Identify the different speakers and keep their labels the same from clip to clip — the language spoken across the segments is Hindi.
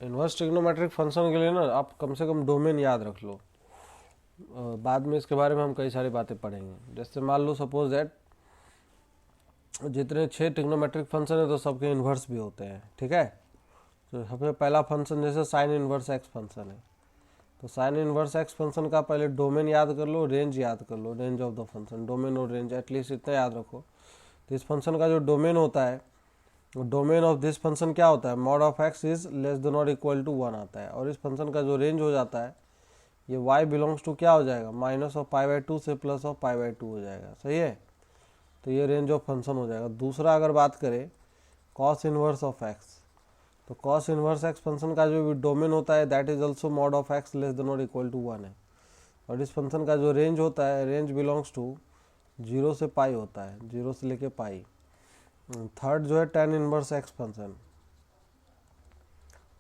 Speaker 1: इन्वर्स ट्रिग्नोमेट्रिक फंक्शन के लिए ना आप कम से कम डोमेन याद रख लो। बाद में इसके बारे में हम कई सारी बातें पढ़ेंगे। जैसे मान लो सपोज दैट जितने 6 ट्रिग्नोमेट्रिक फंक्शन है तो सबके इन्वर्स भी होते हैं, ठीक है। तो सबसे पहला फंक्शन जैसे साइन इन्वर्स एक्स फंक्शन है, तो साइन इन्वर्स एक्स फंक्शन का पहले डोमेन याद कर लो, रेंज याद कर लो, range of the function, domain और रेंज एटलीस्ट इतना याद रखो। तो इस फंक्शन का जो डोमेन होता है, डोमेन ऑफ दिस फंक्शन क्या होता है, mod of x is less than और इक्वल टू 1 आता है। और इस फंक्शन का जो रेंज हो जाता है, ये y बिलोंग्स टू क्या हो जाएगा, minus of pi by two से plus of pi by two हो जाएगा, सही है। तो ये रेंज ऑफ फंक्शन हो जाएगा। दूसरा अगर बात करें कॉस इनवर्स ऑफ एक्स, तो कॉस इनवर्स एक्स फंक्शन का जो भी डोमेन होता है that is also mod of x less than और इक्वल टू 1 है। और इस फंक्शन का जो रेंज होता है, रेंज बिलोंग्स टू 0 से पाई होता है, 0 से लेके पाई। थर्ड जो है टेन इनवर्स एक्स फंक्शन,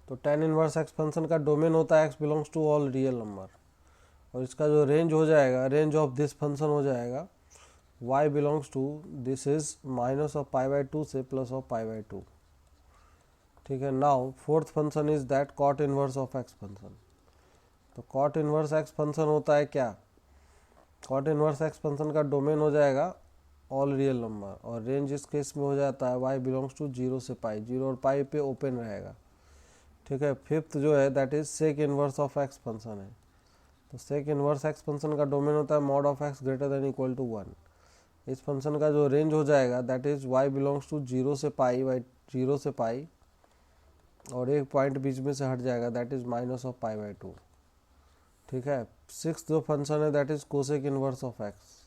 Speaker 1: तो टेन इनवर्स एक्स फंक्शन का डोमेन होता है x belongs to all real number. और इसका जो रेंज हो जाएगा, रेंज ऑफ दिस फंक्शन हो जाएगा y belongs to this is minus of pi by two से plus of pi by two, ठीक है। Now fourth function is that cot inverse of x function. तो कॉट इनवर्स एक्स फंक्शन होता है क्या, कॉट इनवर्स एक्स फंक्शन का डोमेन हो जाएगा ऑल रियल नंबर, और रेंज इस केस में हो जाता है y बिलोंग्स टू 0 से पाई, 0 और पाई पे ओपन रहेगा, ठीक है। फिफ्थ जो है that is sec inverse of x function है। तो सेक इनवर्स एक्स फंक्शन का डोमेन होता है mod of x greater than equal to 1। इस फंक्शन का जो रेंज हो जाएगा that is y belongs to 0 से पाई बाई 0 से पाई, और एक पॉइंट बीच में से हट जाएगा that is minus of pi by two, ठीक है। सिक्स जो फंक्शन है that is cosec inverse of x.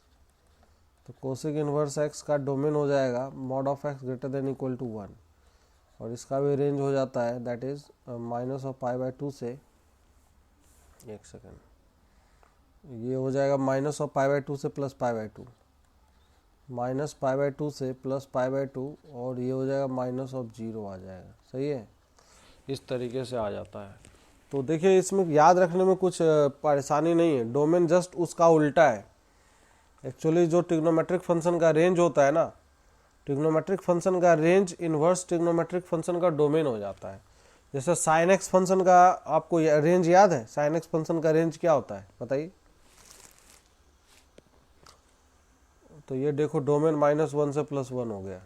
Speaker 1: तो कोसेक इनवर्स एक्स का डोमेन हो जाएगा mod of x greater than equal to 1, और इसका भी रेंज हो जाता है that is minus of pi by two से, एक सेकेंड, ये हो जाएगा minus of pi by two से plus pi by two, minus pi by two से प्लस पाई बाई टू, और ये हो जाएगा माइनस ऑफ 0 आ जाएगा, सही है। इस तरीके से आ जाता है। तो देखिए इसमें याद रखने में कुछ परेशानी नहीं है, डोमेन जस्ट उसका उल्टा है। एक्चुअली जो ट्रिग्नोमेट्रिक फंक्शन का रेंज होता है ना, ट्रिग्नोमेट्रिक फंक्शन का रेंज इन्वर्स ट्रिग्नोमेट्रिक फंक्शन का डोमेन हो जाता है। जैसे साइन एक्स फंक्शन का आपको रेंज याद है, साइन एक्स फंक्शन का रेंज क्या होता है बताइए। तो ये देखो डोमेन -1 से +1 हो गया।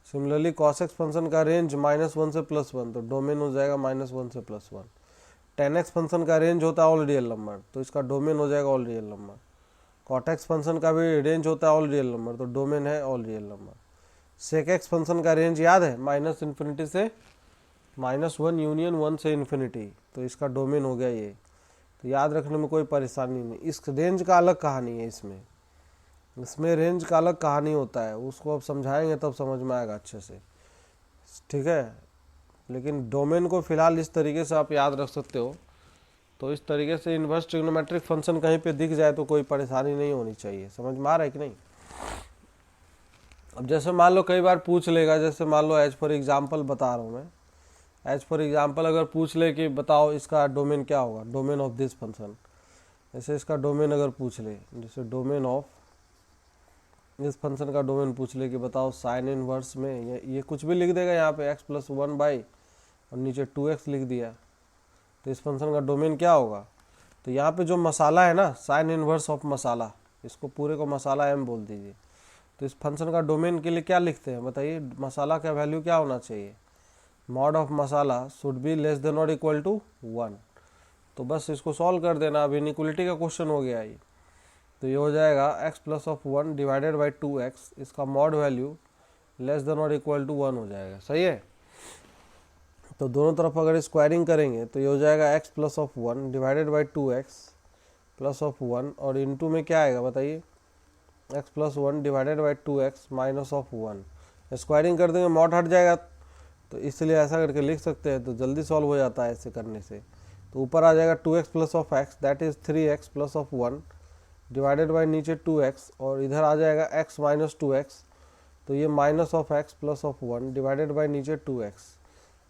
Speaker 1: सिमिलरली कॉस एक्स फंक्शन का रेंज -1 से +1, तो डोमेन हो जाएगा -1 से +1। टेन एक्स फंक्शन का रेंज होता है ऑल रियल नंबर, तो इसका डोमेन हो जाएगा all real number. Cot x function का भी रेंज होता है ऑल रियल नंबर, तो डोमेन है all real number. Sec x function का रेंज याद है, -∞ से -1 यूनियन 1 से इन्फिनिटी, तो इसका डोमेन हो गया ये। तो याद रखने में कोई परेशानी नहीं। इस रेंज का अलग कहानी है, इसमें रेंज का अलग कहानी होता है, उसको अब समझाएंगे तब समझ में आएगा अच्छे से, ठीक है। लेकिन डोमेन को फिलहाल इस तरीके से आप याद रख सकते हो। तो इस तरीके से इन्वर्स ट्रिग्नोमेट्रिक फंक्शन कहीं पे दिख जाए तो कोई परेशानी नहीं होनी चाहिए। समझ में आ रहा है कि नहीं। अब जैसे मान लो कई बार पूछ लेगा, जैसे मान लो एज फॉर एग्जाम्पल बता रहा हूँ मैं, एज फॉर एग्जाम्पल अगर पूछ ले कि बताओ इसका डोमेन क्या होगा, डोमेन ऑफ दिस फंक्शन, जैसे इसका डोमेन अगर पूछ ले, जैसे डोमेन ऑफ इस फंक्शन का डोमेन पूछ ले कि बताओ साइन इनवर्स में, ये कुछ भी लिख देगा यहाँ पे x+1 बाई और नीचे 2x लिख दिया, तो इस फंक्शन का डोमेन क्या होगा। तो यहाँ पे जो मसाला है ना, साइन इनवर्स ऑफ मसाला, इसको पूरे को मसाला m बोल दीजिए। तो इस फंक्शन का डोमेन के लिए क्या लिखते हैं बताइए, मसाला का वैल्यू क्या होना चाहिए, mod of masala should be less than और इक्वल टू 1। तो बस इसको सॉल्व कर देना, अब इनइक्वलिटी का क्वेश्चन हो गया ये। तो ये हो जाएगा x+1 डिवाइडेड बाई 2x, इसका मॉड वैल्यू लेस देन और इक्वल टू 1 हो जाएगा, सही है। तो दोनों तरफ अगर स्क्वायरिंग करेंगे तो ये हो जाएगा x+1 डिवाइडेड बाई 2x+1, और इनटू में क्या आएगा बताइए, x+1 divided by 2x -1। Squaring कर देंगे मॉड हट जाएगा, तो इसलिए ऐसा करके लिख सकते हैं, तो जल्दी सॉल्व हो जाता है ऐसे करने से। तो ऊपर आ जाएगा 2x+x that is 3x+1 divided by नीचे 2x, और इधर आ जाएगा x - 2x, तो ये -(x+1) डिवाइडेड बाई नीचे 2x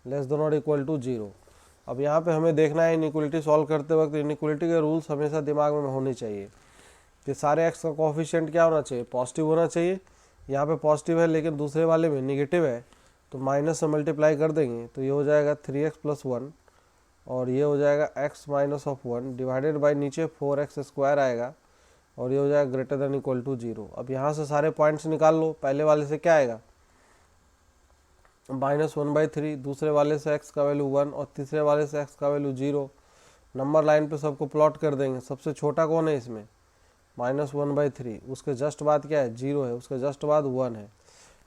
Speaker 1: लेस देन और इक्वल टू 0। अब यहाँ पे हमें देखना है इनइक्वलिटी सॉल्व करते वक्त इनइक्वलिटी के रूल्स हमेशा दिमाग में होने चाहिए कि सारे x का कोफिशिएंट क्या होना चाहिए, पॉजिटिव होना चाहिए। यहाँ पे पॉजिटिव है लेकिन दूसरे वाले में निगेटिव है, तो माइनस से मल्टीप्लाई कर देंगे, तो ये हो जाएगा 3x+1 और ये हो जाएगा x minus of 1 divided by नीचे 4x² आएगा और ये हो जाएगा ग्रेटर देन इक्वल टू 0। अब यहाँ से सारे पॉइंट्स निकाल लो। पहले वाले से क्या आएगा -1/3, दूसरे वाले से x का वैल्यू 1 और तीसरे वाले से x का वैल्यू 0। नंबर लाइन पे सबको प्लॉट कर देंगे। सबसे छोटा कौन है इसमें -1/3, उसके जस्ट बाद क्या है 0 है, उसके जस्ट बाद 1 है।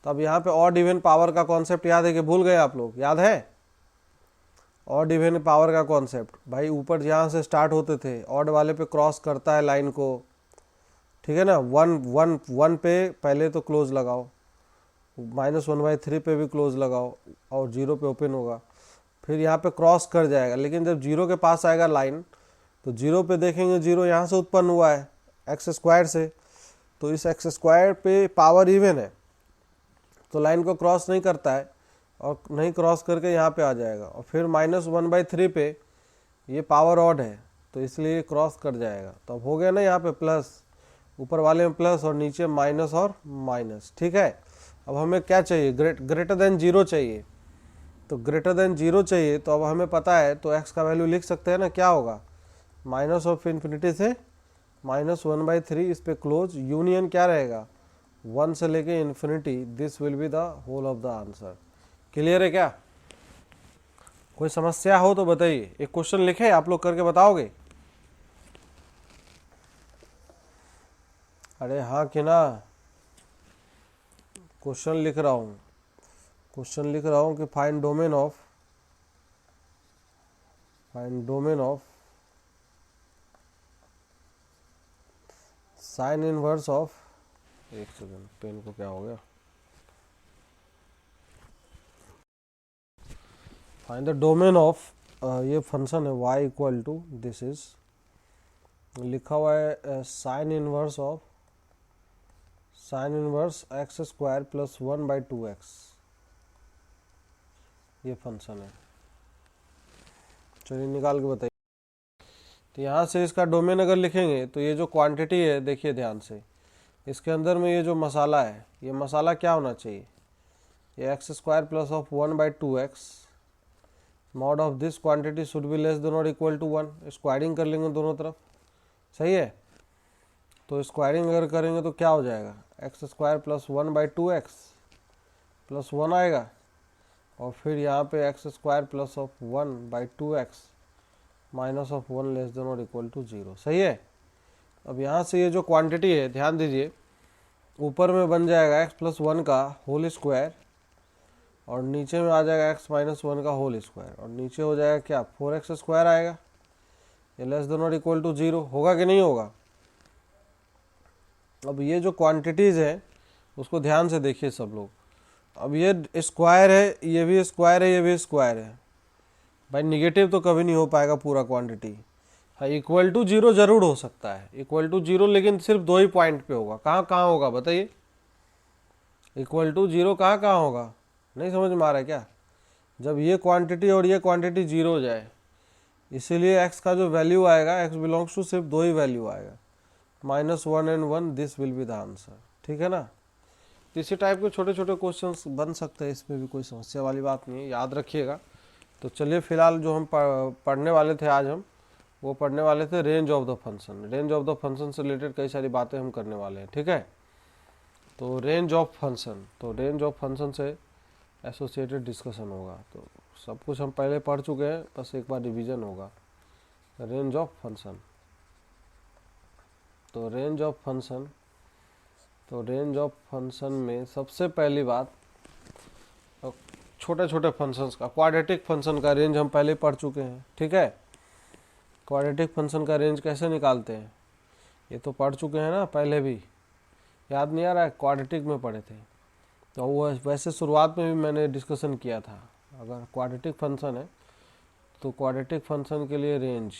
Speaker 1: तो अब यहाँ पे ऑड इवन पावर का कॉन्सेप्ट याद है कि भूल गए आप लोग? याद है ऑड इवन पावर का कॉन्सेप्ट? भाई ऊपर जहाँ से स्टार्ट होते थे ऑड वाले पे क्रॉस करता है लाइन को, ठीक है ना। 1 पे पहले तो क्लोज लगाओ, -1/3 पे भी क्लोज लगाओ और 0 पे ओपन होगा, फिर यहाँ पे क्रॉस कर जाएगा। लेकिन जब 0 के पास आएगा लाइन तो 0 पे देखेंगे 0 यहाँ से उत्पन्न हुआ है x² से, तो इस x² पे पावर इवन है तो लाइन को क्रॉस नहीं करता है और नहीं क्रॉस करके यहाँ पे आ जाएगा। और फिर -1/3 पे ये पावर ऑड है तो इसलिए क्रॉस कर जाएगा। तो अब हो गया ना यहाँ पे प्लस, ऊपर वाले में प्लस और नीचे माइनस और माइनस, ठीक है। अब हमें क्या चाहिए ग्रेटर देन 0 चाहिए। तो ग्रेटर देन 0 चाहिए तो अब हमें पता है तो x का वैल्यू लिख सकते हैं ना, क्या होगा -∞ से -1/3, इस पे क्लोज यूनियन क्या रहेगा 1 से लेके infinity. This will be the whole of the answer. Clear है क्या? कोई समस्या हो तो बताइए। एक क्वेश्चन लिखे, आप लोग करके बताओगे? अरे हाँ कि ना? क्वेश्चन लिख रहा हूँ कि find domain of sine inverse of, एक सेकंड पेन को क्या हो गया, फाइंड द डोमेन ऑफ, ये फंक्शन है y equal to, this is लिखा हुआ है sine inverse x² plus 1/2x, ये फंक्शन है। चलिए निकाल के बताइए। तो यहाँ से इसका डोमेन अगर लिखेंगे तो ये जो क्वांटिटी है देखिए ध्यान से, इसके अंदर में ये जो मसाला है, ये मसाला क्या होना चाहिए, ये x² plus of 1/2x, mod of this quantity should be less than और इक्वल टू 1। स्क्वायरिंग कर लेंगे दोनों तरफ, सही है। तो स्क्वायरिंग अगर करेंगे तो क्या हो जाएगा x² प्लस 1/2x प्लस 1 आएगा और फिर यहाँ पे x² plus of 1/2x minus of 1 less than और इक्वल टू 0, सही है। अब यहाँ से ये जो क्वांटिटी है ध्यान दीजिए, ऊपर में बन जाएगा x प्लस 1 का होल स्क्वायर और नीचे में आ जाएगा x माइनस 1 का होल स्क्वायर और नीचे हो जाएगा क्या 4x² आएगा, ये लेस देन और इक्वल टू 0 होगा कि नहीं होगा। अब ये जो क्वांटिटीज़ है उसको ध्यान से देखिए सब लोग। अब ये स्क्वायर है, ये भी स्क्वायर है, ये भी स्क्वायर है, भाई निगेटिव तो कभी नहीं हो पाएगा पूरा क्वांटिटी। हाँ इक्वल टू 0 जरूर हो सकता है, इक्वल टू 0, लेकिन सिर्फ 2 ही पॉइंट पे होगा। कहाँ कहाँ होगा बताइए, इक्वल टू 0 कहाँ कहाँ होगा, नहीं समझ में आ रहा है क्या? जब ये क्वांटिटी और ये क्वांटिटी 0 हो जाए, इसीलिए x का जो वैल्यू आएगा x बिलोंग्स टू सिर्फ 2 ही वैल्यू आएगा, -1 and 1, this will be the answer, ठीक है ना। इसी टाइप के छोटे छोटे क्वेश्चंस बन सकते हैं, इसमें भी कोई समस्या वाली बात नहीं है, याद रखिएगा। तो चलिए फिलहाल जो हम पढ़ने वाले थे आज, हम वो पढ़ने वाले थे range of the function. Range of the function से रिलेटेड कई सारी बातें हम करने वाले हैं, ठीक है। तो रेंज ऑफ फंक्शन से एसोसिएटेड डिस्कशन होगा। तो सब कुछ हम पहले पढ़ चुके हैं, बस एक बार रिवीजन होगा। रेंज ऑफ फंक्शन, तो रेंज ऑफ फंक्शन में सबसे पहली बात, छोटे छोटे फंक्शंस का, क्वाड्रेटिक फंक्शन का रेंज हम पहले पढ़ चुके हैं, ठीक है। क्वाड्रेटिक फंक्शन का रेंज कैसे निकालते हैं ये तो पढ़ चुके हैं ना पहले भी, याद नहीं आ रहा है? क्वाड्रेटिक में पढ़े थे। तो वो वैसे शुरुआत में भी मैंने डिस्कशन किया था। अगर क्वाड्रेटिक फंक्शन है तो क्वाड्रेटिक फंक्शन के लिए रेंज,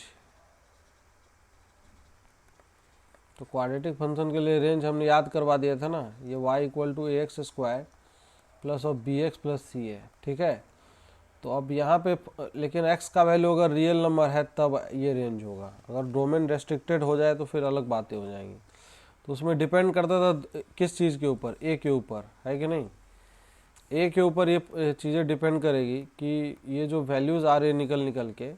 Speaker 1: तो क्वाड्रेटिक फंक्शन के लिए रेंज हमने याद करवा दिया था ना, ये y equal to ax² plus of bx plus c है, ठीक है। तो अब यहाँ पे लेकिन x का वैल्यू अगर रियल नंबर है तब ये रेंज होगा, अगर डोमेन रेस्ट्रिक्टेड हो जाए तो फिर अलग बातें हो जाएंगी। तो उसमें डिपेंड करता था किस चीज़ के ऊपर, a के ऊपर, है कि नहीं। a के ऊपर ये चीज़ें डिपेंड करेगी कि ये जो वैल्यूज़ आ रही है निकल के,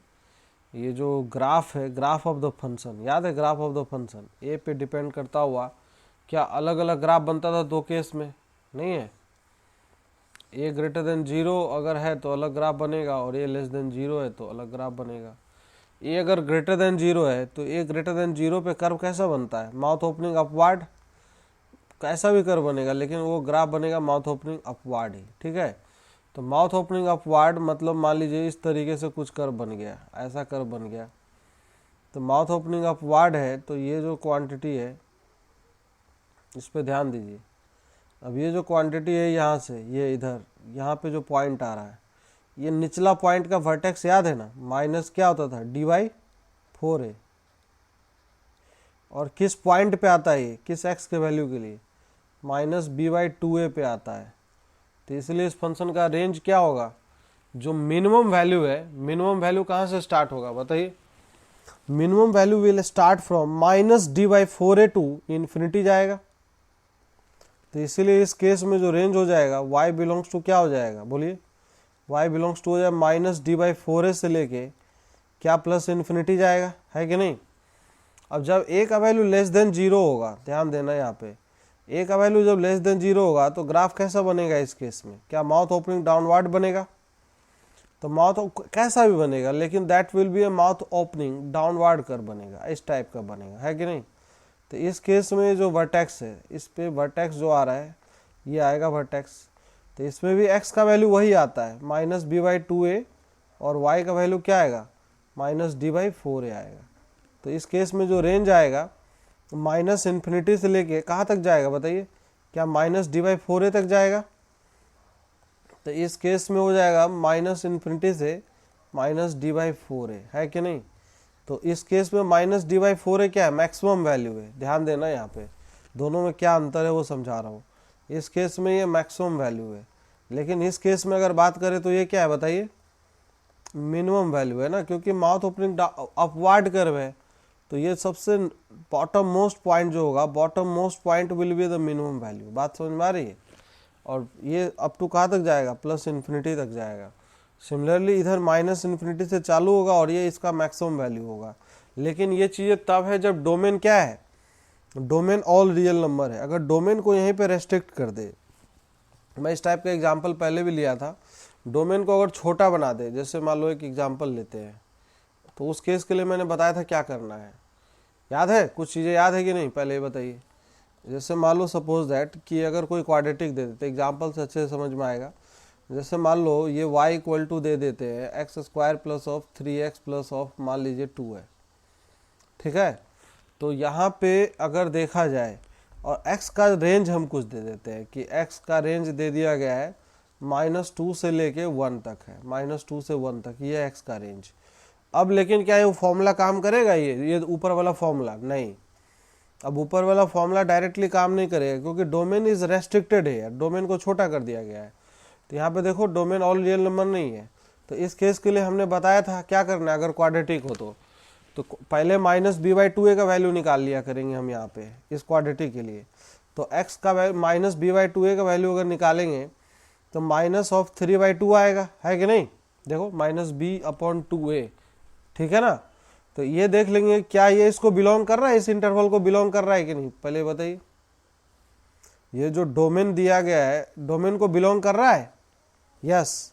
Speaker 1: ये जो ग्राफ है, ग्राफ ऑफ द फंक्शन, याद है ग्राफ ऑफ द फंक्शन ए पे डिपेंड करता हुआ क्या अलग अलग ग्राफ बनता था दो केस में, नहीं है? ए ग्रेटर देन 0 अगर है तो अलग ग्राफ बनेगा, और ए लेस देन 0 है तो अलग ग्राफ बनेगा। ए अगर ग्रेटर देन 0 है तो ए ग्रेटर देन 0 पे कर्व कैसा बनता है? माउथ ओपनिंग अपवार्ड, कैसा भी कर्व बनेगा लेकिन वो ग्राफ बनेगा माउथ ओपनिंग अपवार्ड ही, ठीक है? तो माउथ ओपनिंग अपवार्ड मतलब मान लीजिए इस तरीके से कुछ कर्व बन गया, ऐसा कर्व बन गया, तो माउथ ओपनिंग अपवार्ड है, तो ये जो क्वांटिटी है इस पे ध्यान दीजिए। अब ये जो क्वांटिटी है यहाँ से ये इधर यहाँ पे जो पॉइंट आ रहा है, ये निचला पॉइंट का वर्टेक्स याद है ना, माइनस क्या होता था dy/4a, और किस पॉइंट पे आता है ये, किस x के वैल्यू के लिए, -b/2a पे आता है। तो इसलिए इस फंक्शन का रेंज क्या होगा, जो मिनिमम वैल्यू है, मिनिमम वैल्यू कहाँ से स्टार्ट होगा बताइए? Minimum value will start from -d/4a to infinity जाएगा। तो इसीलिए इस केस में जो रेंज हो जाएगा y बिलोंग्स टू क्या हो जाएगा, बोलिए? y बिलोंग्स टू हो जाए -d/4a से लेके क्या प्लस इन्फिनिटी जाएगा, है कि नहीं? अब जब a का वैल्यू लेस देन 0 होगा, ध्यान देना यहाँ पे, a का वैल्यू जब लेस देन 0 होगा तो ग्राफ कैसा बनेगा इस केस में? क्या माउथ ओपनिंग डाउनवर्ड बनेगा? तो माउथ कैसा भी बनेगा लेकिन that will be A mouth opening downward कर बनेगा, इस टाइप का बनेगा, है कि नहीं? तो इस केस में जो वर्टेक्स है, इस पे वर्टेक्स जो आ रहा है ये आएगा वर्टेक्स, तो इसमें भी x का वैल्यू वही आता है -b/2a, और y का वैल्यू क्या आएगा -d/4a आएगा। तो इस केस में जो रेंज आएगा माइनस इन्फिनिटी से लेके कहाँ तक जाएगा बताइए? क्या -d/4a तक जाएगा? तो इस केस में हो जाएगा -इन्फिनिटी से -d/4a, है कि नहीं? तो इस केस में -d/4a क्या है, मैक्सिमम वैल्यू है। ध्यान देना यहाँ पे दोनों में क्या अंतर है वो समझा रहा हूँ। इस केस में ये मैक्सिमम वैल्यू है, लेकिन इस केस में अगर बात करें तो ये क्या है बताइए? मिनिमम वैल्यू है ना, क्योंकि माउथ ओपनिंग अपवार्ड कर्व है, तो ये सबसे बॉटम मोस्ट पॉइंट जो होगा, bottom most point will be the minimum value. बात समझ में आ रही है? और ये अप टू कहाँ तक जाएगा, प्लस इन्फिनिटी तक जाएगा। सिमिलरली इधर -इन्फिनिटी से चालू होगा और ये इसका मैक्सिमम वैल्यू होगा। लेकिन ये चीज़ें तब है जब डोमेन क्या है, डोमेन ऑल रियल नंबर है। अगर डोमेन को यहीं पे रेस्ट्रिक्ट कर दे, मैं इस टाइप का एग्जांपल पहले भी लिया था, डोमेन को अगर छोटा बना दे, जैसे मान लो एक एग्जांपल लेते हैं, तो उस केस के लिए मैंने बताया था क्या करना है, याद है? कुछ चीज़ें याद है कि नहीं, पहले ये बताइए। जैसे मान लो सपोज दैट कि अगर कोई क्वाड्रेटिक दे देते, एग्जाम्पल से अच्छे से समझ में आएगा। जैसे मान लो ये y दे देते हैं x² plus of 3x plus of मान लीजिए 2 है, ठीक है? तो यहाँ पे अगर देखा जाए और x का रेंज हम कुछ दे देते हैं कि x का रेंज दे दिया गया है -2 से लेके 1 तक है, -2 से 1 तक ये x का रेंज। अब लेकिन क्या ये फॉर्मूला काम करेगा, ये ऊपर वाला फॉर्मूला? नहीं। अब ऊपर वाला फॉर्मूला डायरेक्टली काम नहीं करेगा क्योंकि डोमेन इज रेस्ट्रिक्टेड है, डोमेन को छोटा कर दिया गया है। तो यहाँ पे देखो डोमेन ऑल रियल नंबर नहीं है, तो इस केस के लिए हमने बताया था क्या करना है अगर क्वाड्रेटिक हो तो पहले -b/2a का वैल्यू निकाल लिया करेंगे हम यहाँ पे इस क्वाड्रेटिक के लिए। तो x का -b/2a का वैल्यू अगर निकालेंगे तो -3/2 आएगा, है कि नहीं? देखो -b/2a, ठीक है ना? तो ये देख लेंगे क्या ये इसको बिलोंग कर रहा है, इस इंटरवल को बिलोंग कर रहा है कि नहीं, पहले बताइए। ये जो डोमेन दिया गया है डोमेन को बिलोंग कर रहा है, यस।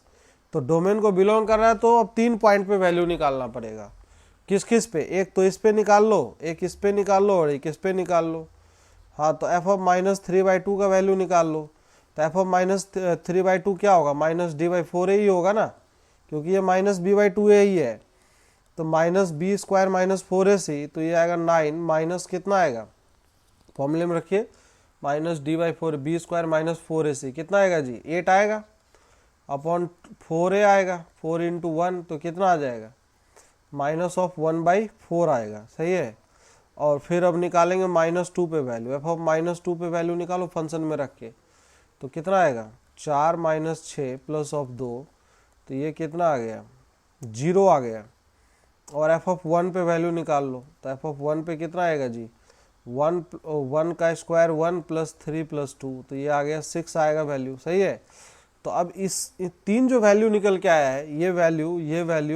Speaker 1: तो डोमेन को बिलोंग कर रहा है तो अब 3 पॉइंट पे वैल्यू निकालना पड़ेगा। किस किस पे? एक तो इस पे निकाल लो, एक इस पे निकाल लो और एक इस पे निकाल लो। हाँ, तो f(-3/2) का वैल्यू निकाल लो। तो f(-3/2) क्या होगा, -d/4a ही होगा ना, क्योंकि ये -b/2a ही है। तो -b² - 4ac, तो ये आएगा 9 माइनस कितना आएगा, फॉर्मूले में रखिए, -d/4 b² - 4ac कितना आएगा जी, 8 आएगा, अपॉन 4a आएगा, 4 × 1 तो कितना आ जाएगा, -1/4 आएगा, सही है। और फिर अब निकालेंगे -2 पे वैल्यू, f(-2) पे वैल्यू निकालो फंक्शन में रख के, तो कितना आएगा 4 - 6 प्लस ऑफ 2, तो ये कितना आ गया 0 आ गया। और f(1) पे वैल्यू निकाल लो, तो f(1) पे कितना आएगा जी 1 का स्क्वायर 1 + 3 + 2, तो ये आ गया 6 आएगा वैल्यू, सही है। तो अब इस 3 जो वैल्यू निकल के आया है, ये वैल्यू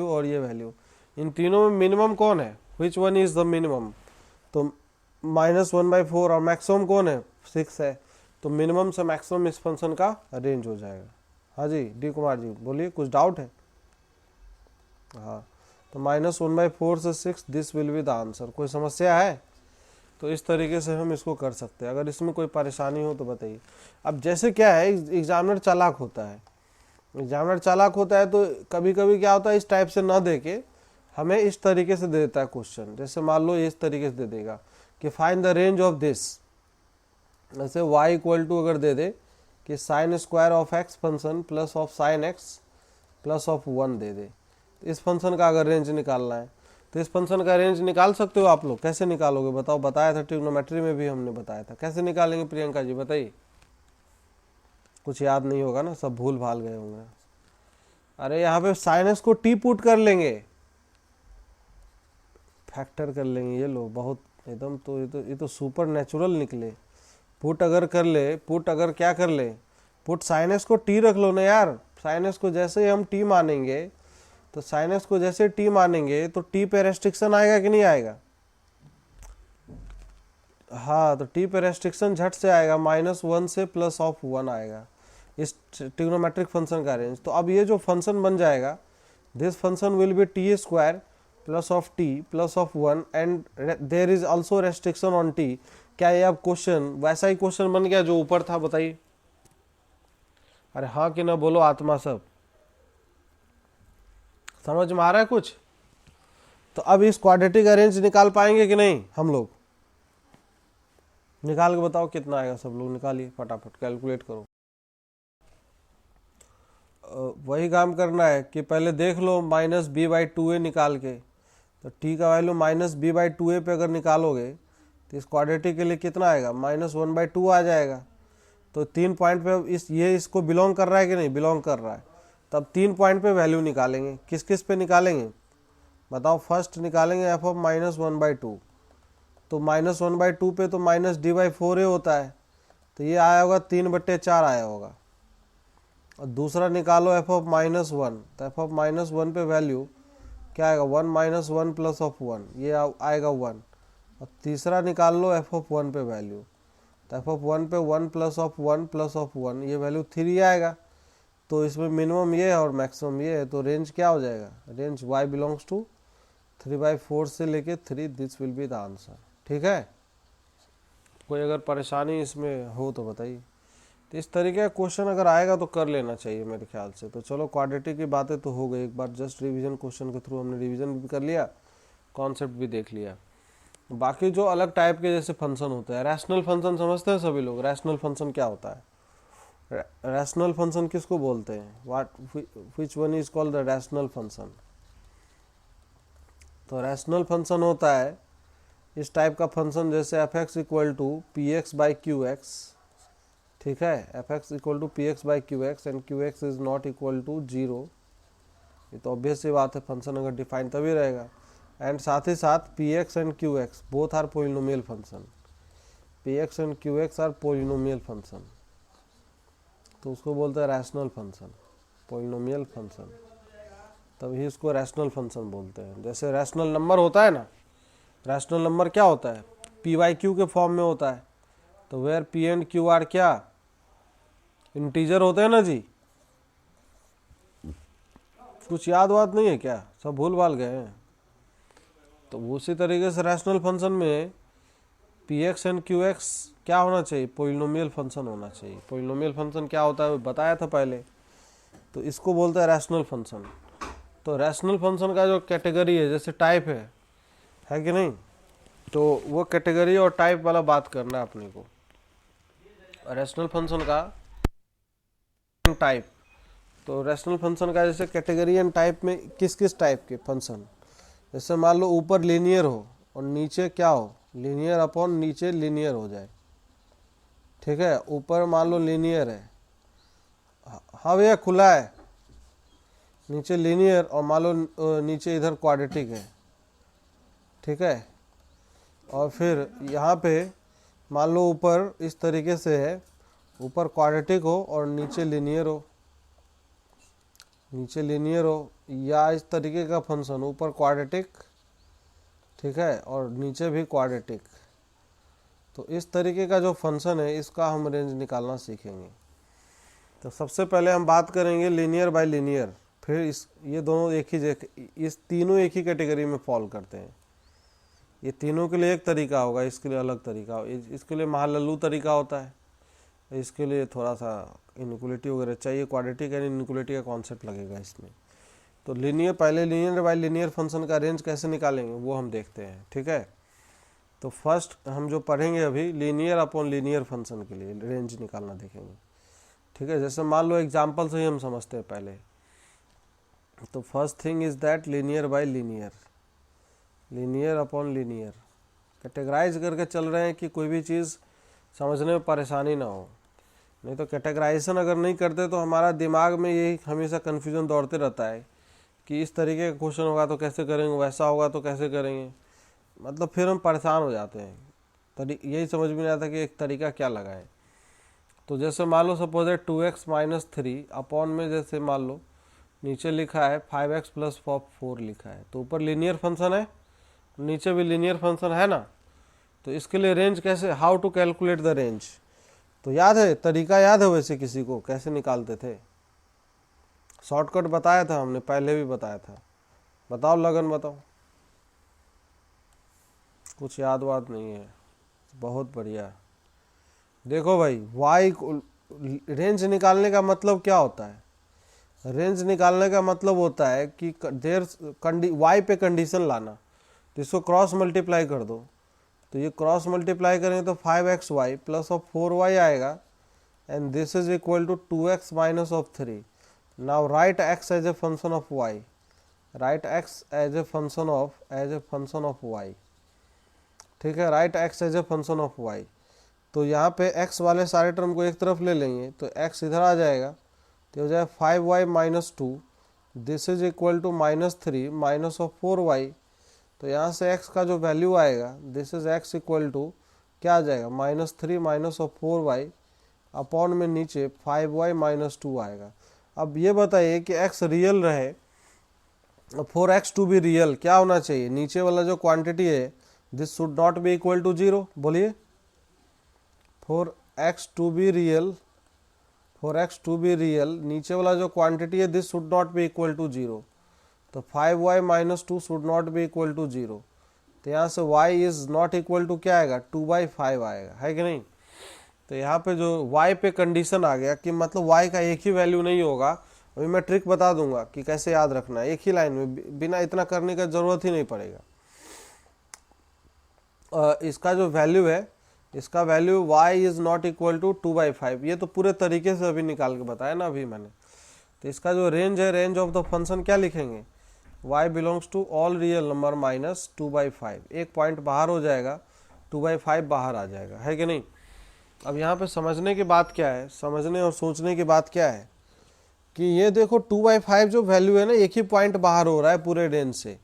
Speaker 1: और ये वैल्यू, इन तीनों में मिनिमम कौन है, which one is the minimum, तो -1/4, और मैक्सिमम कौन है, 6 है, तो मिनिमम से मैक्सिमम इस फंक्शन का रेंज हो जाएगा। हाँ जी डी कुमार जी बोलिए, कुछ डाउट है? हाँ, तो -1/4 से 6 this will be the answer. कोई समस्या है? तो इस तरीके से हम इसको कर सकते हैं। अगर इसमें कोई परेशानी हो तो बताइए। अब जैसे क्या है, एग्जामिनर चालाक होता है, एग्जामिनर चालाक होता है तो कभी कभी क्या होता है, इस टाइप से ना दे के हमें इस तरीके से दे देता है क्वेश्चन। जैसे मान लो इस तरीके से दे देगा कि find the range of this, जैसे y इक्वल टू अगर दे दे कि sine square of x function plus of sine x plus of 1 दे दे, इस फंक्शन का अगर रेंज निकालना है तो इस फंक्शन का रेंज निकाल सकते हो आप लोग। कैसे निकालोगे बताओ? बताया था ट्रिग्नोमेट्री में भी हमने बताया था। कैसे निकालेंगे प्रियंका जी बताइए? कुछ याद नहीं होगा ना, सब भूल भाल गए होंगे। अरे यहाँ पे साइनस को टी पुट कर लेंगे, फैक्टर कर लेंगे। ये लो बहुत एकदम, तो ये तो सुपर नेचुरल निकले। पुट अगर कर ले, पुट अगर क्या कर ले, पुट साइनस को टी रख लो ना यार। साइनस को जैसे ही हम टी मानेंगे, तो साइनस को जैसे टी मानेंगे तो टी पे रेस्ट्रिक्शन आएगा कि नहीं आएगा? हाँ, तो टी पे रेस्ट्रिक्शन झट से आएगा, -1 से +1 आएगा इस ट्रिग्नोमेट्रिक फंक्शन का रेंज। तो अब ये जो फंक्शन बन जाएगा, this function will be t square plus of t plus of 1 and there is also restriction on t. क्या ये अब क्वेश्चन वैसा ही क्वेश्चन बन गया जो ऊपर था? बताइए। अरे हाँ कि ना बोलो आत्मा सब, समझ में आ रहा है कुछ? तो अब इस क्वाड्रेटिक रेंज निकाल पाएंगे कि नहीं हम लोग? निकाल के बताओ कितना आएगा, सब लोग निकालिए फटाफट, कैलकुलेट करो। वही काम करना है कि पहले देख लो -b/2a निकाल के, तो t का वैल्यू -b/2a पे अगर निकालोगे तो इस क्वाड्रेटिक के लिए कितना आएगा, -1/2 आ जाएगा। तो 3 पॉइंट पे ये इसको बिलोंग कर रहा है कि नहीं? बिलोंग कर रहा है। तब 3 पॉइंट पे वैल्यू निकालेंगे। किस किस पे निकालेंगे बताओ? फर्स्ट निकालेंगे f ऑफ -1/2, तो -1/2 पे तो -d/4a होता है, तो ये आया होगा 3/4 आया होगा। और दूसरा निकालो f ऑफ -1, तो f ऑफ -1 पे वैल्यू क्या आएगा, 1 - 1 प्लस ऑफ 1, ये आएगा 1। और तीसरा निकाल लो f ऑफ 1 पे वैल्यू, तो f ऑफ 1 पे 1 प्लस ऑफ 1 प्लस ऑफ 1, ये वैल्यू 3 आएगा। तो इसमें मिनिमम ये है और मैक्सिमम ये है, तो रेंज क्या हो जाएगा? रेंज y बिलोंग्स टू 3/4 से लेके 3, this will be the answer. ठीक है? कोई अगर परेशानी इसमें हो तो बताइए। तो इस तरीके का क्वेश्चन अगर आएगा तो कर लेना चाहिए मेरे ख्याल से। तो चलो क्वाड्रेटिक की बातें तो हो गई, एक बार जस्ट रिवीजन क्वेश्चन के थ्रू हमने रिवीजन भी कर लिया, कॉन्सेप्ट भी देख लिया। बाकी जो अलग टाइप के जैसे फंक्शन होते हैं, रैशनल फंक्शन समझते हैं सभी लोग? रैशनल फंक्शन क्या होता है? रैशनल फंक्शन किसको बोलते हैं? Which one is called the rational function? तो रैशनल फंक्शन होता है इस टाइप का फंक्शन, जैसे f(x = px/qx), ठीक है, f(x = px/qx and qx is not equal to 0। ये तो ऑब्वियस सी बात है, फंक्शन अगर डिफाइन तभी रहेगा। एंड साथ ही साथ px and qx both are polynomial function, px and qx are polynomial function, तो उसको बोलते हैं रैशनल फंक्शन, पोलिनोमियल फंक्शन, तभी इसको रैशनल फंक्शन बोलते हैं। जैसे रैशनल नंबर होता है ना, रैशनल नंबर क्या होता है? p/q के फॉर्म में होता है, तो where p and q are क्या, इंटीजर होते हैं ना जी। कुछ याद वाद नहीं है क्या? सब भूल भाल गए हैं? तो उसी तरीके से रैशनल फंक्शन में px एंड qx क्या होना चाहिए? पोलिनोमियल फंक्शन होना चाहिए। पोलिनोमियल फंक्शन क्या होता है बताया था पहले, तो इसको बोलते हैं रैशनल फंक्शन। तो रैशनल फंक्शन का जो कैटेगरी है, जैसे टाइप है कि नहीं, तो वो कैटेगरी और टाइप वाला बात करना है अपने को। रैशनल फंक्शन का टाइप, तो रैशनल फंक्शन का जैसे कैटेगरी एंड टाइप में किस किस टाइप के फंक्शन, जैसे मान लो ऊपर लीनियर हो और नीचे क्या हो, लीनियर अपॉन नीचे लीनियर हो जाए, ठीक है। ऊपर मान लो लीनियर है, हाँ भैया खुला है, नीचे लीनियर और मान लो नीचे इधर क्वाड्रेटिक है, ठीक है। और फिर यहाँ पे मान लो ऊपर इस तरीके से है, ऊपर क्वाड्रेटिक हो और नीचे लीनियर हो, नीचे लीनियर हो, या इस तरीके का फंक्शन ऊपर क्वाड्रेटिक, ठीक है, और नीचे भी क्वाड्रेटिक। तो इस तरीके का जो फंक्शन है इसका हम रेंज निकालना सीखेंगे। तो सबसे पहले हम बात करेंगे लीनियर बाय लीनियर, फिर ये दोनों एक ही, इस तीनों एक ही कैटेगरी में फॉल करते हैं। ये तीनों के लिए एक तरीका होगा, इसके लिए अलग तरीका होगा, इसके लिए महालल्लू तरीका होता है, इसके लिए थोड़ा सा इनइक्वलिटी वगैरह चाहिए, क्वाड्रेटिक एंड इनइक्वलिटी का कॉन्सेप्ट लगेगा इसमें। तो पहले लीनियर बाय लीनियर फंक्शन का रेंज कैसे निकालेंगे वो हम देखते हैं, ठीक है। तो फर्स्ट हम जो पढ़ेंगे अभी लीनियर अपॉन लीनियर फंक्शन के लिए रेंज निकालना देखेंगे, ठीक है। जैसे मान लो एग्जांपल से ही हम समझते हैं पहले। तो first thing is that linear by linear, linear upon linear categorise करके चल रहे हैं कि कोई भी चीज़ समझने में परेशानी ना हो। नहीं तो कैटेगराइजेशन अगर नहीं करते तो हमारा दिमाग में यही हमेशा कन्फ्यूजन दौड़ते रहता है कि इस तरीके का क्वेश्चन होगा तो कैसे करेंगे, वैसा होगा तो कैसे करेंगे, मतलब फिर हम परेशान हो जाते हैं। यही समझ में नहीं आता कि एक तरीका क्या लगाए। तो जैसे मान लो सपोज है 2x-3 अपॉन में, जैसे मान लो नीचे लिखा है 5x+4 लिखा है, तो ऊपर लीनियर फंक्शन है, नीचे भी लीनियर फंक्शन है ना। तो इसके लिए रेंज कैसे, how to calculate the range, तो याद है तरीका, याद है वैसे किसी को कैसे निकालते थे? शॉर्टकट बताया था हमने, पहले भी बताया था। बताओ लगन, बताओ। कुछ याद वाद नहीं है, बहुत बढ़िया। देखो भाई, वाई रेंज निकालने का मतलब क्या होता है? रेंज निकालने का मतलब होता है कि वाई पे कंडीशन लाना। तो इसको क्रॉस मल्टीप्लाई कर दो, तो ये क्रॉस मल्टीप्लाई करेंगे तो 5xy प्लस ऑफ 4y आएगा, and this is equal to 2x minus of 3। Now write x as a function of y, write x as a function of y, ठीक है, write x as a function of y। तो यहाँ पे x वाले सारे टर्म को एक तरफ ले लेंगे तो x इधर आ जाएगा, तो हो जाए 5y minus 2, this is equal to -3 minus of 4y। तो यहाँ से x का जो वैल्यू आएगा, this is x equal to क्या आ जाएगा, -3 माइनस ऑफ 4y अपॉन में नीचे 5y माइनस 2 आएगा। अब ये बताइए कि x रियल रहे, 4x टू बी रियल, क्या होना चाहिए? नीचे वाला जो क्वांटिटी है this should not be equal to 0। बोलिए, 4x to be real, 4x to be real, नीचे वाला जो क्वांटिटी है this should not be equal to 0। तो 5y minus 2 should not be equal to 0। तो यहाँ से y is not equal to क्या आएगा, 2/5 आएगा, है कि नहीं? तो यहाँ पे जो y पे कंडीशन आ गया कि मतलब y का एक ही वैल्यू नहीं होगा। अभी मैं ट्रिक बता दूंगा कि कैसे याद रखना है, एक ही लाइन में, बिना इतना करने का जरूरत ही नहीं पड़ेगा। इसका जो वैल्यू है, इसका value y is not equal to 2/5, ये तो पूरे तरीके से अभी निकाल के बताया ना अभी मैंने। तो इसका जो रेंज है, रेंज ऑफ द फंक्शन क्या लिखेंगे, y belongs to all real number minus 2/5, एक पॉइंट बाहर हो जाएगा, 2/5 बाहर आ जाएगा, है कि नहीं? अब यहाँ पे समझने की बात क्या है, समझने और सोचने की बात क्या है कि ये देखो 2/5 जो वैल्यू है ना, एक ही पॉइंट बाहर हो रहा है पूरे रेंज से,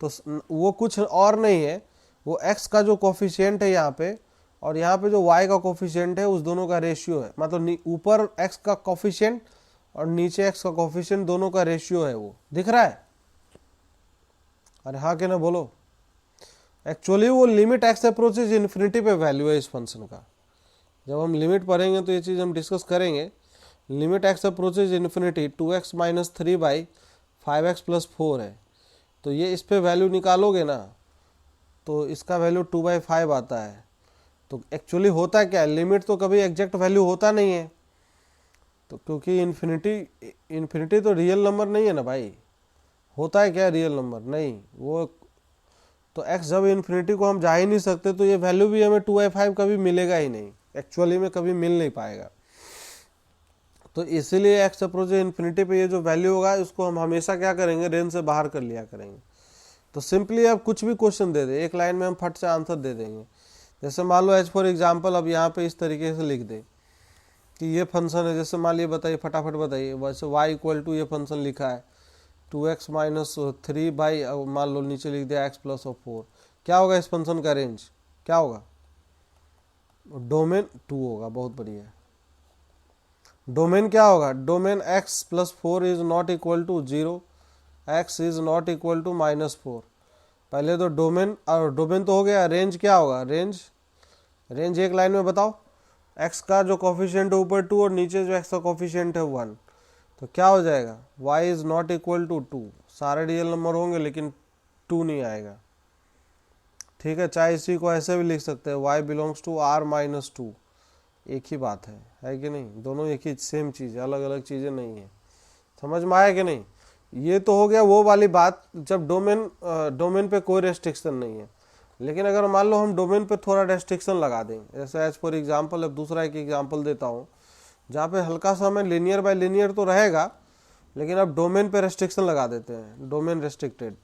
Speaker 1: तो वो कुछ और नहीं है, वो x का जो कोफिशिएंट है यहाँ पे, और यहाँ पे जो y का कोफिशिएंट है, उस दोनों का रेशियो है। मतलब ऊपर x का कोफिशिएंट और नीचे x का कोफिशिएंट, दोनों का रेशियो है, वो दिख रहा है? अरे हाँ कि ना बोलो। एक्चुअली वो लिमिट x अप्रोचेज इन्फिनिटी पे वैल्यू है इस फंक्शन का। जब हम लिमिट पढ़ेंगे तो ये चीज़ हम डिस्कस करेंगे। Limit x approaches infinity 2x minus 3/5x+4 है। तो ये इस पे वैल्यू निकालोगे ना, तो इसका वैल्यू 2/5 आता है। तो एक्चुअली होता क्या है, लिमिट तो कभी एग्जैक्ट वैल्यू होता नहीं है, तो क्योंकि इन्फिनिटी तो रियल नंबर नहीं है ना भाई। होता है क्या रियल नंबर? नहीं, वो तो x जब इन्फिनिटी को हम जा ही नहीं सकते, तो ये वैल्यू भी हमें 2/5 कभी मिलेगा ही नहीं, एक्चुअली में कभी मिल नहीं पाएगा। तो इसीलिए x अप्रोच इन्फिनिटी पे ये जो वैल्यू होगा, उसको हम हमेशा क्या करेंगे, रेंज से बाहर कर लिया करेंगे। तो सिंपली अब कुछ भी क्वेश्चन दे दे, एक लाइन में हम फट से आंसर दे देंगे। जैसे मान लो एज फॉर एग्जाम्पल, अब यहाँ पे इस तरीके से लिख दे कि ये फंक्शन है, जैसे मान लीजिए, बताइए फटाफट बताइए। वैसे y इक्वल टू ये फंक्शन लिखा है 2x माइनस 3 बाई, मान लो नीचे लिख दिया x प्लस ऑफ 4। क्या होगा इस फंक्शन का रेंज, क्या होगा? डोमेन 2 होगा, बहुत बढ़िया। डोमेन क्या होगा, domain x plus 4 is not equal to 0, x is not equal to -4। पहले तो डोमेन, और डोमेन तो हो गया, रेंज क्या होगा, रेंज, रेंज एक लाइन में बताओ, x का जो कोफिशिएंट है ऊपर 2 और नीचे जो x का कोफिशिएंट है 1, तो क्या हो जाएगा, y is not equal to 2। सारे रियल नंबर होंगे लेकिन 2 नहीं आएगा। ठीक है, चाहे इसी को ऐसे भी लिख सकते हैं, y बिलोंग्स टू r-2, एक ही बात है कि नहीं, दोनों एक ही सेम चीज़ है, अलग अलग चीज़ें नहीं है। समझ में आया कि नहीं। ये तो हो गया वो वाली बात जब डोमेन पे कोई रेस्ट्रिक्शन नहीं है। लेकिन अगर मान लो हम डोमेन पे थोड़ा रेस्ट्रिक्शन लगा दें, जैसे एज फॉर एग्जांपल, अब दूसरा एक एग्जांपल देता हूँ जहाँ पे हल्का सा हमें लीनियर बाय लीनियर तो रहेगा, लेकिन अब डोमेन पे रेस्ट्रिक्शन लगा देते हैं, डोमेन रेस्ट्रिक्टेड,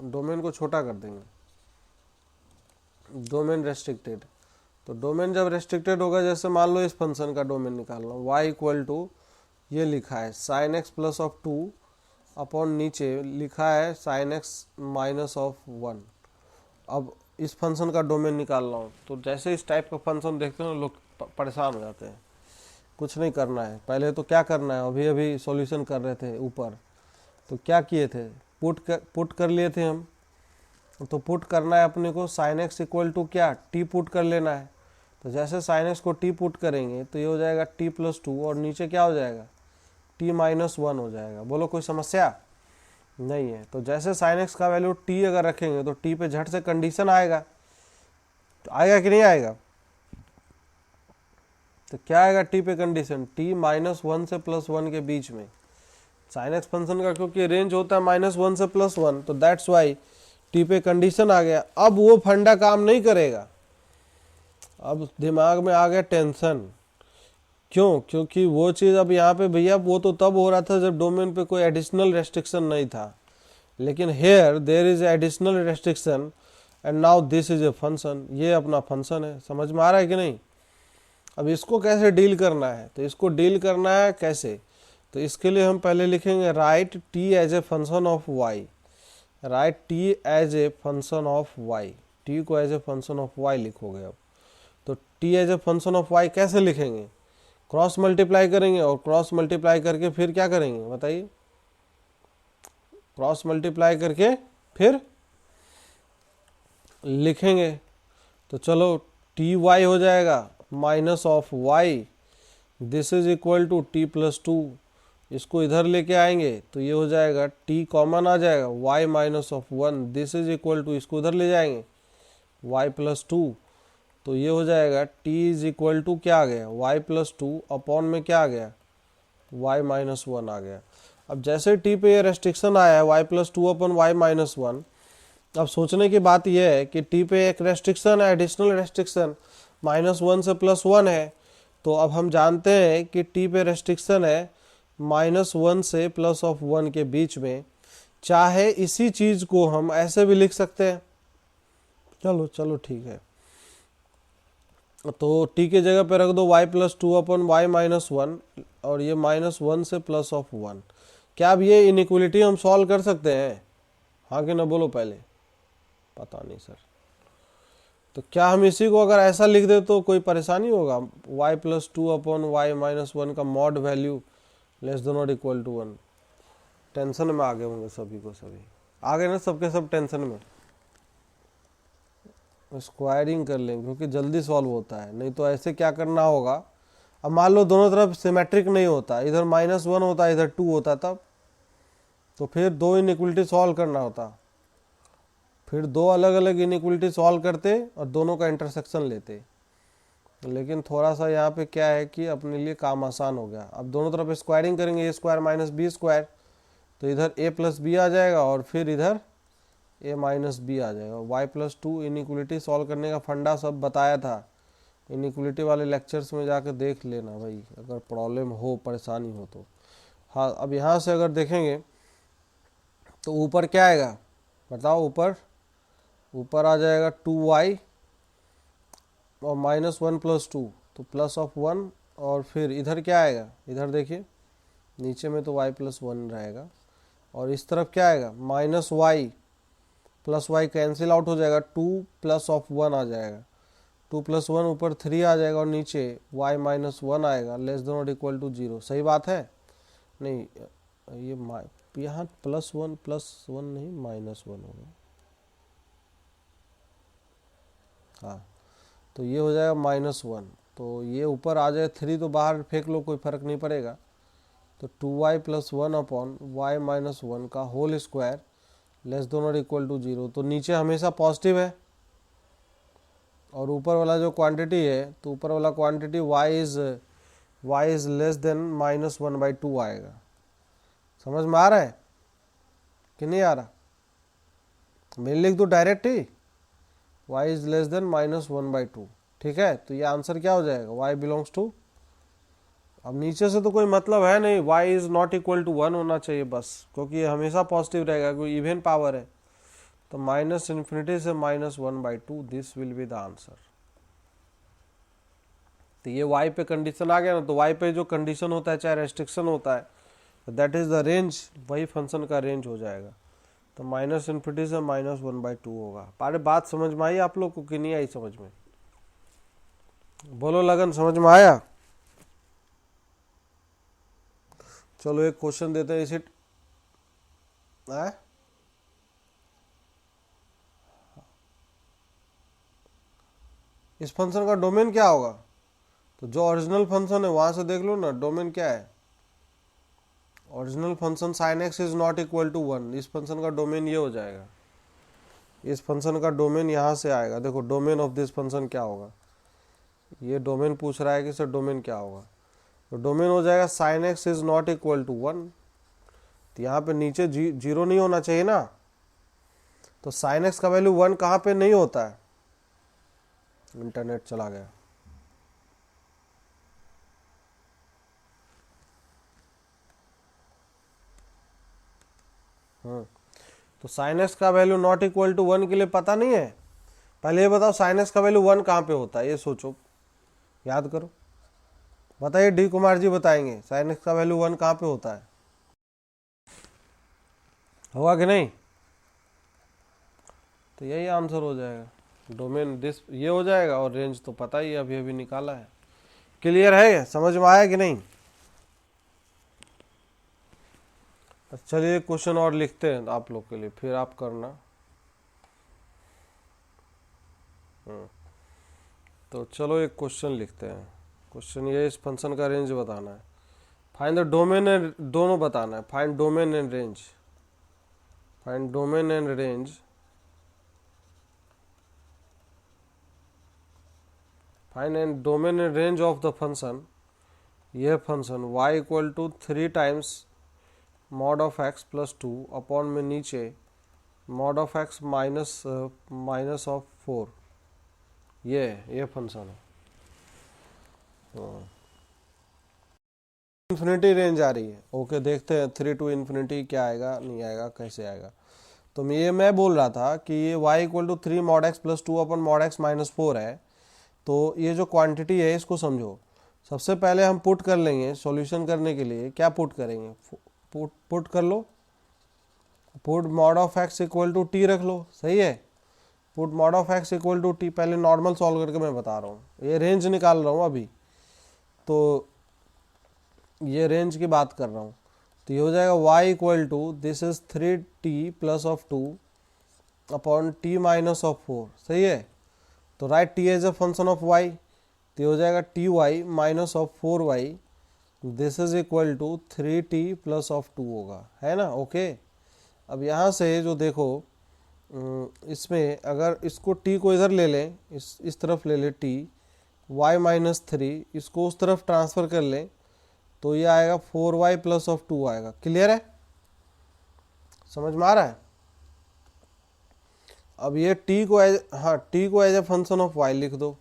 Speaker 1: डोमेन को छोटा कर देंगे, डोमेन रेस्ट्रिक्टेड। तो डोमेन जब रेस्ट्रिक्टेड होगा, जैसे मान लो इस फंक्शन का डोमेन निकालना, y इक्वल टू ये लिखा है sine x plus of 2 upon नीचे लिखा है साइन एक्स माइनस ऑफ 1। अब इस फंक्शन का डोमेन निकाल रहा हूँ, तो जैसे इस टाइप का फंक्शन देखते हैं लोग परेशान हो जाते हैं। कुछ नहीं करना है, पहले तो क्या करना है, अभी अभी सॉल्यूशन कर रहे थे ऊपर, तो क्या किए थे, पुट कर लिए थे हम। तो पुट करना है अपने को साइन एक्स इक्वल टू क्या, टी पुट कर लेना है। तो जैसे साइन एक्स को टी पुट करेंगे तो ये हो जाएगा टी प्लस 2 और नीचे क्या हो जाएगा, टी माइनस 1 हो जाएगा। बोलो कोई समस्या नहीं है। तो जैसे साइन एक्स का वैल्यू टी अगर रखेंगे तो टी पे झट से कंडीशन आएगा, तो आएगा कि नहीं आएगा। तो क्या आएगा टी पे कंडीशन, टी -1 से +1 के बीच में। साइन एक्स फंक्शन का क्योंकि रेंज होता है -1 से +1, तो दैट्स वाई टी पे कंडीशन आ गया। अब वो फंडा काम नहीं करेगा, अब दिमाग में आ गया टेंशन। क्यों, क्योंकि वो चीज़ अब यहाँ पे भैया वो तो तब हो रहा था जब डोमेन पे कोई एडिशनल रेस्ट्रिक्शन नहीं था, लेकिन here there is additional restriction and now this is a function, ये अपना फंक्शन है। समझ में आ रहा है कि नहीं। अब इसको कैसे डील करना है, तो इसको डील करना है कैसे, तो इसके लिए हम पहले लिखेंगे right T as a function of y, right T as a function of y, T को as a function of y लिखोगे। अब तो T as a function of y कैसे लिखेंगे, क्रॉस मल्टीप्लाई करेंगे, और क्रॉस मल्टीप्लाई करके फिर क्या करेंगे बताइए, क्रॉस मल्टीप्लाई करके फिर लिखेंगे। तो चलो टी वाई हो जाएगा minus of y, this is equal to t plus 2, इसको इधर लेके आएंगे तो ये हो जाएगा टी कॉमन आ जाएगा, y minus of 1, this is equal to, इसको उधर ले जाएंगे y प्लस 2, तो ये हो जाएगा t इज इक्वल टू क्या आ गया, y प्लस 2 अपॉन में क्या आ गया, y माइनस 1 आ गया। अब जैसे t पे ये रेस्ट्रिक्शन आया है y plus 2 upon y minus 1, अब सोचने की बात यह है कि t पे एक रेस्ट्रिक्शन है, एडिशनल रेस्ट्रिक्शन -1 से +1 है। तो अब हम जानते हैं कि t पे रेस्ट्रिक्शन है -1 से +1 के बीच में। चाहे इसी चीज को हम ऐसे भी लिख सकते हैं, चलो ठीक है, तो t के जगह पे रख दो y plus 2 upon y minus 1, और ये -1 से +1। क्या अब ये इनइक्वलिटी हम सॉल्व कर सकते हैं, हाँ कि ना बोलो पहले, पता नहीं सर। तो क्या हम इसी को अगर ऐसा लिख दे तो कोई परेशानी होगा, y plus 2 upon y minus 1 का मॉड वैल्यू लेस देन और इक्वल टू 1। टेंशन में आ गए होंगे सभी को, सभी आ गए ना, सबके सब टेंशन में। स्क्वायरिंग कर लेंगे क्योंकि जल्दी सॉल्व होता है, नहीं तो ऐसे क्या करना होगा, अब मान लो दोनों तरफ सिमेट्रिक नहीं होता, इधर -1 होता इधर 2 होता, तब तो फिर दो इनइक्वलिटी सॉल्व करना होता, फिर दो अलग अलग इनइक्वलिटी सॉल्व करते और दोनों का इंटरसेक्शन लेते। लेकिन थोड़ा सा यहाँ पे क्या है कि अपने लिए काम आसान हो गया। अब दोनों तरफ स्क्वायरिंग करेंगे, ए स्क्वायर माइनस बी स्क्वायर, तो इधर a प्लस बी आ जाएगा और फिर इधर a माइनस बी आ जाएगा। y प्लस 2 इनइक्वलिटी सॉल्व करने का फंडा सब बताया था, इनइक्वलिटी वाले लेक्चर्स में जाकर देख लेना भाई, अगर प्रॉब्लम हो, परेशानी हो तो। हाँ, अब यहाँ से अगर देखेंगे तो ऊपर क्या आएगा बताओ, ऊपर आ जाएगा 2y और -1 प्लस 2, तो प्लस ऑफ 1, और फिर इधर क्या आएगा, इधर देखिए नीचे में तो y प्लस 1 रहेगा, और इस तरफ क्या आएगा -y plus y cancel out हो जाएगा, 2 प्लस ऑफ 1 आ जाएगा, 2 + 1 ऊपर 3 आ जाएगा और नीचे y - 1 आएगा, लेस देन और इक्वल टू 0। सही बात है? नहीं, ये यहाँ +1 नहीं -1 होगा। हाँ, तो ये हो जाएगा -1। तो ये ऊपर आ जाए 3 तो बाहर फेंक लो, कोई फर्क नहीं पड़ेगा। तो 2y + 1 अपॉन y - 1 का होल स्क्वायर लेस देन और इक्वल टू 0। तो नीचे हमेशा पॉजिटिव है और ऊपर वाला जो क्वांटिटी है, तो ऊपर वाला quantity y is less than -1/2 आएगा। समझ में आ रहा है कि नहीं आ रहा? मैं लिख दूँ direct he, y is less than -1/2। ठीक है, तो ये आंसर क्या हो जाएगा? y बिलोंग्स टू, अब नीचे से तो कोई मतलब है नहीं, y is not equal to 1 होना चाहिए बस, क्योंकि ये हमेशा पॉजिटिव रहेगा, क्योंकि इवन पावर है। तो -∞ से -1/2, this will be the answer. तो ये y पे कंडीशन आ गया ना, तो y पे जो कंडीशन होता है, चाहे रेस्ट्रिक्शन होता है, दैट इज द रेंज, वही फंक्शन का रेंज हो जाएगा। तो -∞ से -1/2 होगा। अरे बात समझ में आई आप लोग को कि नहीं आई समझ में? बोलो लगन, समझ में आया? चलो एक क्वेश्चन देते हैं। इसे इस फंक्शन का डोमेन क्या होगा? तो जो ओरिजिनल फंक्शन है वहां से देख लो ना, डोमेन क्या है? Original function sin x is not equal to 1। इस फंक्शन का डोमेन ये हो जाएगा, इस फंक्शन का डोमेन यहाँ से आएगा। देखो डोमेन ऑफ दिस फंक्शन क्या होगा, ये डोमेन पूछ रहा है कि सर डोमेन क्या होगा। तो डोमेन हो जाएगा sin x is not equal to 1। तो यहाँ पे नीचे 0 नहीं होना चाहिए ना, तो sin x का वैल्यू 1 कहाँ पे नहीं होता है? इंटरनेट चला गया। तो sin x का वैल्यू नॉट इक्वल टू 1 के लिए पता नहीं है? पहले ये बताओ sin x का वैल्यू 1 कहाँ पे होता है, ये सोचो, याद करो, बताइए। डी कुमार जी बताएंगे sin x का वैल्यू 1 कहाँ पे होता है, होगा कि नहीं? तो यही आंसर हो जाएगा, डोमेन दिस ये हो जाएगा, और रेंज तो पता ही अभी अभी निकाला है। क्लियर है? समझ में आया कि नहीं? चलिए क्वेश्चन और लिखते हैं आप लोग के लिए, फिर आप करना। तो चलो एक क्वेश्चन लिखते हैं। क्वेश्चन ये, इस फंक्शन का रेंज बताना है। फाइंड द डोमेन एंड, दोनों बताना है। Find domain and range, find domain and range, find and domain and range of the function. यह function y equal to 3 times mod of x plus 2 upon में नीचे mod of x minus of 4। ये फंक्शन है। इन्फिनिटी रेंज आ रही है। ओके, देखते हैं 3 to इन्फिनिटी क्या आएगा, नहीं आएगा, कैसे आएगा। तो मैं बोल रहा था कि ये y equal to 3 mod x plus 2 upon mod x minus 4 है। तो ये जो क्वांटिटी है इसको समझो। सबसे पहले हम पुट कर लेंगे, सॉल्यूशन करने के लिए क्या पुट करेंगे, पुट कर लो, put mod of x equal to T रख लो। सही है, put mod of x equal to T. पहले नॉर्मल सॉल्व करके मैं बता रहा हूँ, ये रेंज निकाल रहा हूँ अभी, तो ये रेंज की बात कर रहा हूँ। तो ये हो जाएगा y equal to this is 3t plus of 2 upon t minus of 4। सही है, तो write t as a function of y, तो हो जाएगा t y minus of 4y, this is equal to 3t plus of 2 होगा, है ना? ओके, अब यहाँ से जो देखो, इसमें अगर इसको t को इधर ले लें, इस तरफ ले ले t, y माइनस 3, इसको उस तरफ ट्रांसफ़र कर लें, तो ये आएगा 4y प्लस ऑफ 2 आएगा। क्लियर है? समझ में आ रहा है? अब ये t को as a function of y लिख दो।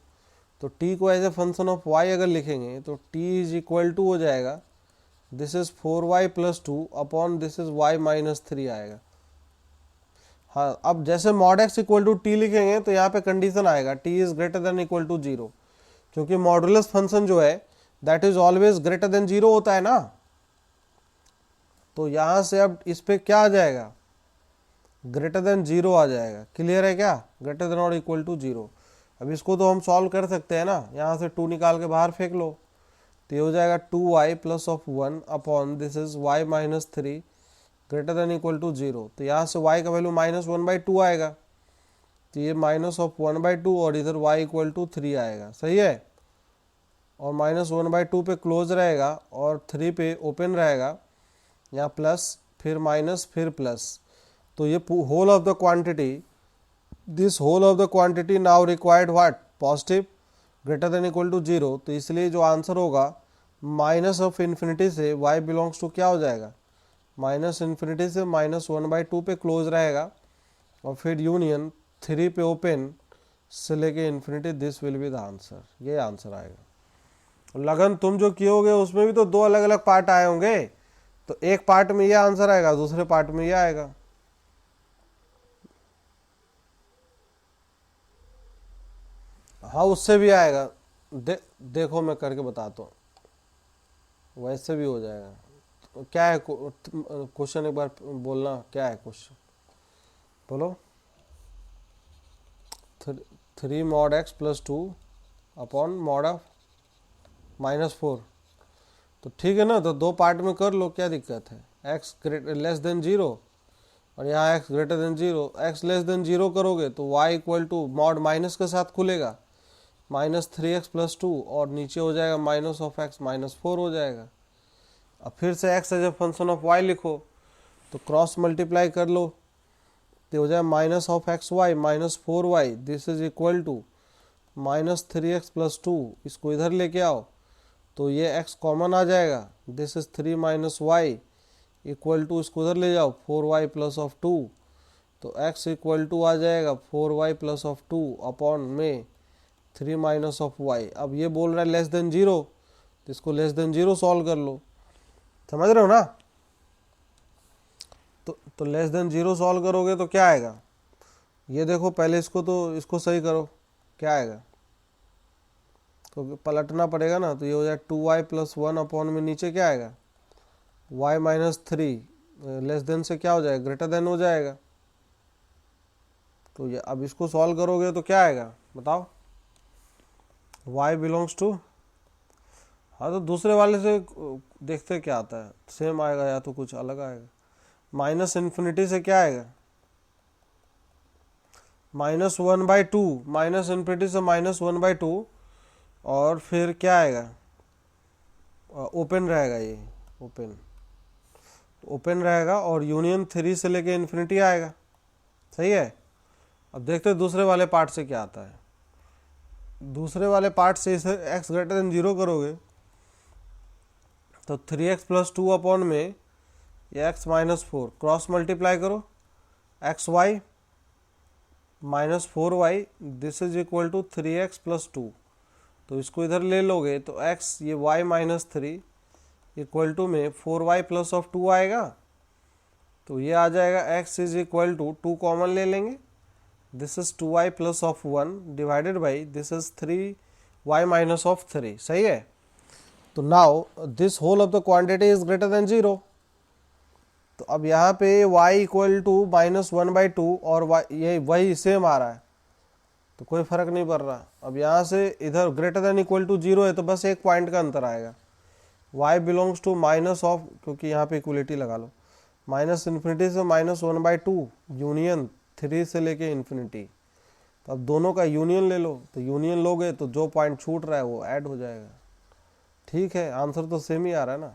Speaker 1: तो t को as a function of y अगर लिखेंगे तो t इज इक्वल टू हो जाएगा, this is 4y plus 2 upon this is y minus 3 आएगा। हाँ, अब जैसे mod x equal to t लिखेंगे तो यहाँ पे कंडीशन आएगा t is greater than equal to 0, क्योंकि मॉडुलस फंक्शन जो है that is always greater than 0 होता है ना। तो यहाँ से अब इस पे क्या आ जाएगा, ग्रेटर देन 0 आ जाएगा। क्लियर है क्या? ग्रेटर देन और इक्वल टू 0। अब इसको तो हम सॉल्व कर सकते हैं ना, यहाँ से 2 निकाल के बाहर फेंक लो, तो ये हो जाएगा 2y plus of 1 upon this is y minus 3 greater than equal to 0। तो यहाँ से y का वैल्यू -1/2 आएगा, तो ये -1/2 और इधर y इक्वल टू 3 आएगा, सही है। और -1/2 पे क्लोज रहेगा और 3 पे ओपन रहेगा, यहाँ प्लस फिर माइनस फिर प्लस, तो ये whole of the quantity, this whole of the quantity now required what, positive greater than equal to 0। तो इसलिए जो आंसर होगा माइनस ऑफ इन्फिनिटी से y बिलोंग्स टू क्या हो जाएगा, -∞ से -1/2 पे क्लोज रहेगा और फिर यूनियन 3 पे ओपन से लेके infinity, this will be the answer, ये आंसर आएगा। लगन तुम जो किए होगे उसमें भी तो 2 अलग अलग पार्ट आए होंगे, तो एक पार्ट में ये आंसर आएगा, दूसरे पार्ट में ये आएगा। हाँ उससे भी आएगा, देखो मैं करके बताता हूँ, वैसे भी हो जाएगा। तो क्या है क्वेश्चन, एक बार बोलना क्या है क्वेश्चन, बोलो। 3 mod x plus 2 upon mod of -4, तो ठीक है ना, तो 2 पार्ट में कर लो, क्या दिक्कत है। x लेस देन 0 और यहाँ x greater than 0, x less than 0 करोगे तो y equal to mod minus के साथ खुलेगा -3x प्लस 2 और नीचे हो जाएगा माइनस ऑफ x -4 हो जाएगा। अब फिर से x as a function of y लिखो, तो क्रॉस मल्टीप्लाई कर लो, तो हो जाए minus of x y -4y, this is equal to -3x plus 2, इसको इधर लेके आओ तो ये x कॉमन आ जाएगा, this is 3 - y equal to, इसको उधर ले जाओ 4y प्लस ऑफ 2, तो x इक्वल टू आ जाएगा 4y प्लस ऑफ 2 अपॉन में 3 माइनस ऑफ y। अब ये बोल रहा है लेस देन 0, तो इसको लेस देन 0 सॉल्व कर लो, समझ रहे हो ना। तो लेस देन 0 सॉल्व करोगे तो क्या आएगा, ये देखो पहले इसको सही करो, क्या आएगा, तो पलटना पड़ेगा ना, तो ये हो जाए 2y प्लस 1 अपॉन में नीचे क्या आएगा y -3, लेस देन से क्या हो जाएगा, ग्रेटर देन हो जाएगा। तो ये अब इसको सॉल्व करोगे तो क्या आएगा बताओ, y बिलोंग्स टू, हाँ तो दूसरे वाले से देखते क्या आता है, सेम आएगा या तो कुछ अलग आएगा। -∞ से क्या आएगा, -1/2, -∞ से -1/2 और फिर क्या आएगा, ओपन रहेगा, ये ओपन रहेगा और यूनियन 3 से लेके इन्फिनिटी आएगा, सही है। अब देखते हैं दूसरे वाले पार्ट से क्या आता है। दूसरे वाले पार्ट से इसे x ग्रेटर देन 0 करोगे तो 3x प्लस 2 अपॉन में ये x -4, क्रॉस मल्टीप्लाई करो, xy -4y, this is equal to 3x plus 2, तो इसको इधर ले लोगे तो x ये y -3 इक्वल टू में 4y प्लस ऑफ 2 आएगा, तो ये आ जाएगा x is equal to 2 common ले लेंगे, this is 2y plus of 1 divided by this is 3y minus of 3, सही है। तो now this whole of the quantity is greater than 0, तो अब यहाँ पे y इक्वल टू -1/2 और ये वही सेम आ रहा है, तो कोई फर्क नहीं पड़ रहा। अब यहाँ से इधर ग्रेटर देन इक्वल टू 0 है तो बस एक पॉइंट का अंतर आएगा, y belongs to minus of, क्योंकि यहाँ पे इक्वलिटी लगा लो, -∞ से -1/2 यूनियन 3 से लेके इन्फिनिटी, तो अब दोनों का यूनियन ले लो, तो यूनियन लोगे तो जो पॉइंट छूट रहा है वो ऐड हो जाएगा। ठीक है, आंसर तो सेम ही आ रहा है ना।